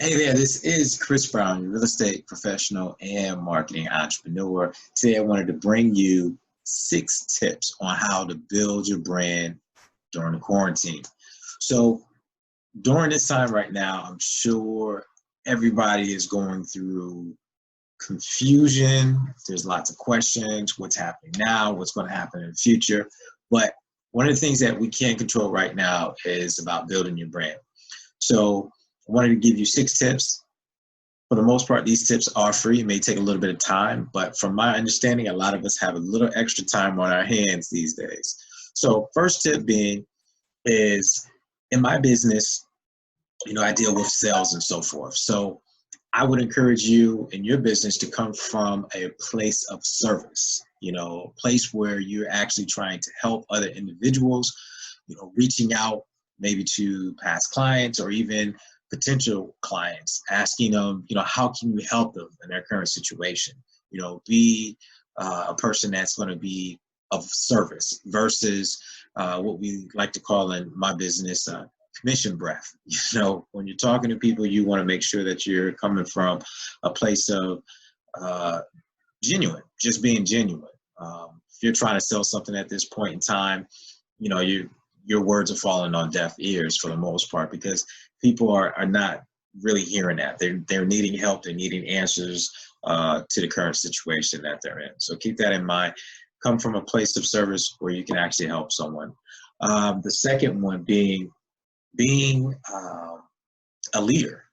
Hey there, this is Chris Brown, your real estate professional and marketing entrepreneur. Today, I wanted to bring you 6 tips on how to build your brand during the quarantine. So, during this time right now, I'm sure everybody is going through confusion. There's lots of questions. What's happening now? What's going to happen in the future? But one of the things that we can't control right now is about building your brand. So, I wanted to give you 6 tips. For the most part, these tips are free. It may take a little bit of time, but from my understanding, a lot of us have a little extra time on our hands these days. So first tip being is in my business, I deal with sales and so forth. So I would encourage you in your business to come from a place of service, a place where you're actually trying to help other individuals, reaching out maybe to past clients or even potential clients, asking them, how can you help them in their current situation? Be a person that's going to be of service versus what we like to call in my business commission breath. When you're talking to people, you want to make sure that you're coming from a place of genuine, just being genuine. If you're trying to sell something at this point in time, your words are falling on deaf ears for the most part because people are not really hearing that. They're needing help. They're needing answers to the current situation that they're in. So keep that in mind. Come from a place of service where you can actually help someone. The second one being a leader.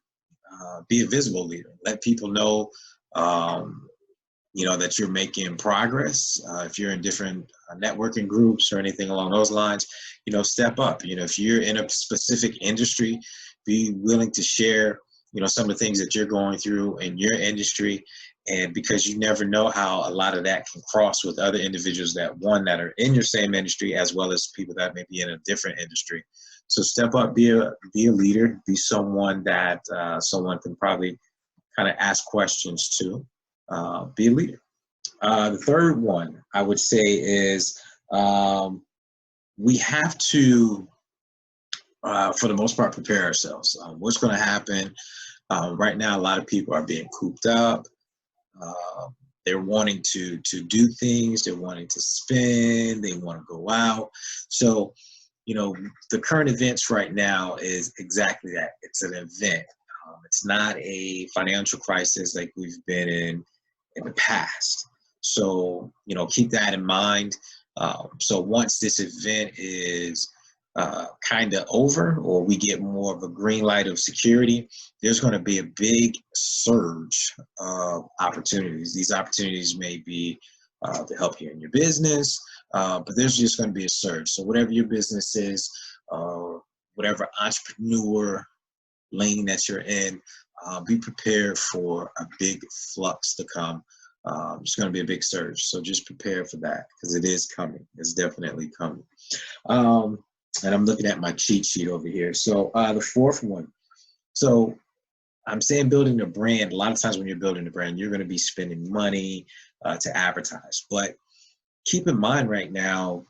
Be a visible leader. Let people know that you're making progress. If you're in different networking groups or anything along those lines, step up. If you're in a specific industry, be willing to share, some of the things that you're going through in your industry. And because you never know how a lot of that can cross with other individuals that are in your same industry, as well as people that may be in a different industry. So step up, be a leader, be someone that someone can probably kind of ask questions to. Be a leader. The third one I would say is we have to, for the most part, prepare ourselves. What's going to happen? Right now, a lot of people are being cooped up. They're wanting to do things. They're wanting to spend. They want to go out. So, the current events right now is exactly that. It's an event. It's not a financial crisis like we've been in the past. So, keep that in mind. So once this event is kind of over, or we get more of a green light of security, there's going to be a big surge of opportunities. These opportunities may be to help you in your business, but there's just going to be a surge. So whatever your business is, whatever entrepreneur lane that you're in, be prepared for a big flux to come. It's going to be a big surge. So just prepare for that because it is coming. It's definitely coming. And I'm looking at my cheat sheet over here. So the fourth one. So I'm saying building a brand. A lot of times when you're building a brand, you're going to be spending money to advertise. But keep in mind right now,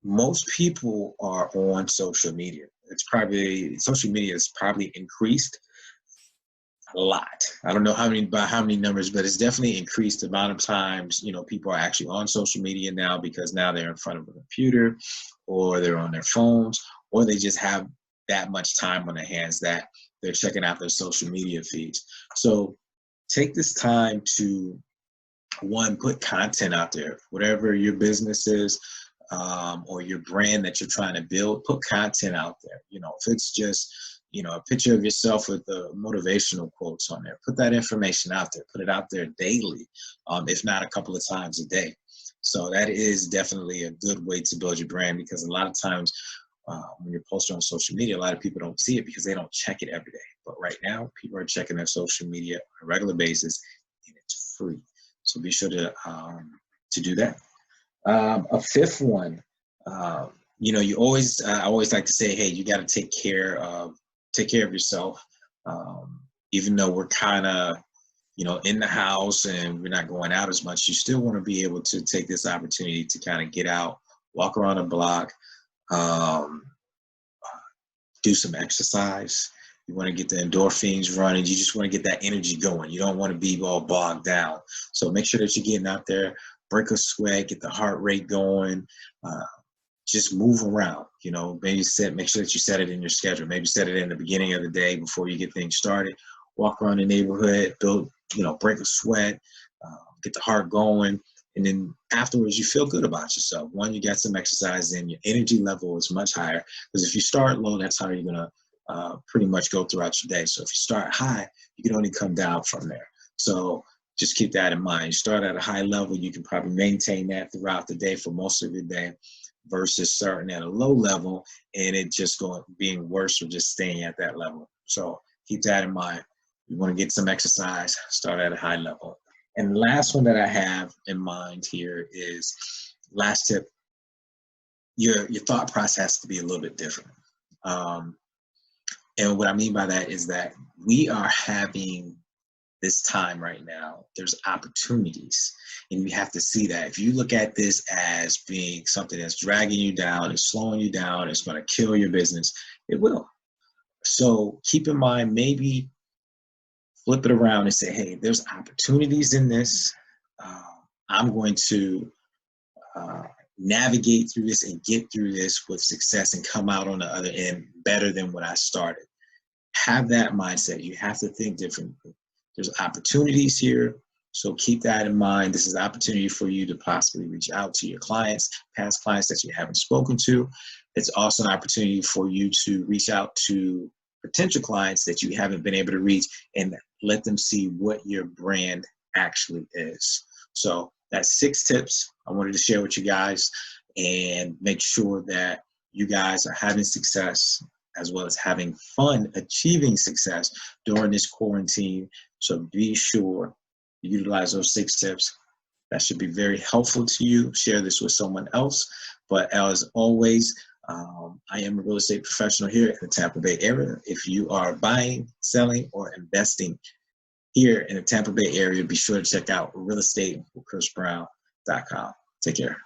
most people are on social media. Social media is probably increased a lot. I don't know by how many numbers, but it's definitely increased the amount of times, people are actually on social media now because now they're in front of a computer or they're on their phones or they just have that much time on their hands that they're checking out their social media feeds. So take this time to, one, put content out there, whatever your business is, or your brand that you're trying to build, put content out there. If it's just, a picture of yourself with the motivational quotes on there, put that information out there, put it out there daily, if not a couple of times a day. So that is definitely a good way to build your brand because a lot of times when you're posting on social media, a lot of people don't see it because they don't check it every day. But right now, people are checking their social media on a regular basis and it's free. So be sure to do that. A fifth one, I always like to say, hey, you got to take care of yourself. Even though we're kind of, in the house and we're not going out as much, you still want to be able to take this opportunity to kind of get out, walk around the block, do some exercise. You want to get the endorphins running. You just want to get that energy going. You don't want to be all bogged down. So make sure that you're getting out there, break a sweat, get the heart rate going. Just move around, you know, maybe make sure that you set it in your schedule. Maybe set it in the beginning of the day before you get things started. Walk around the neighborhood, build, you know, break a sweat, get the heart going. And then afterwards, you feel good about yourself. One, you got some exercise in, your energy level is much higher. Because if you start low, that's how you're going to pretty much go throughout your day. So if you start high, you can only come down from there. So just keep that in mind. You start at a high level, you can probably maintain that throughout the day for most of your day, versus starting at a low level and it just being worse or just staying at that level. So keep that in mind. You want to get some exercise, start at a high level. And the last one that I have in mind here is, last tip, your thought process has to be a little bit different. And what I mean by that is that we are having this time right now, there's opportunities, and you have to see that. If you look at this as being something that's dragging you down, it's slowing you down, it's going to kill your business, it will. So keep in mind, maybe flip it around and say, hey, there's opportunities in this. I'm going to navigate through this and get through this with success and come out on the other end better than when I started. Have that mindset. You have to think differently. There's opportunities here, so keep that in mind. This is an opportunity for you to possibly reach out to your clients, past clients that you haven't spoken to. It's also an opportunity for you to reach out to potential clients that you haven't been able to reach and let them see what your brand actually is. So that's 6 tips I wanted to share with you guys, and make sure that you guys are having success as well as having fun achieving success during this quarantine. So be sure to utilize those 6 tips. That should be very helpful to you. Share this with someone else. But as always, I am a real estate professional here in the Tampa Bay area. If you are buying, selling, or investing here in the Tampa Bay area, be sure to check out realestatewithchrisbrown.com. Take care.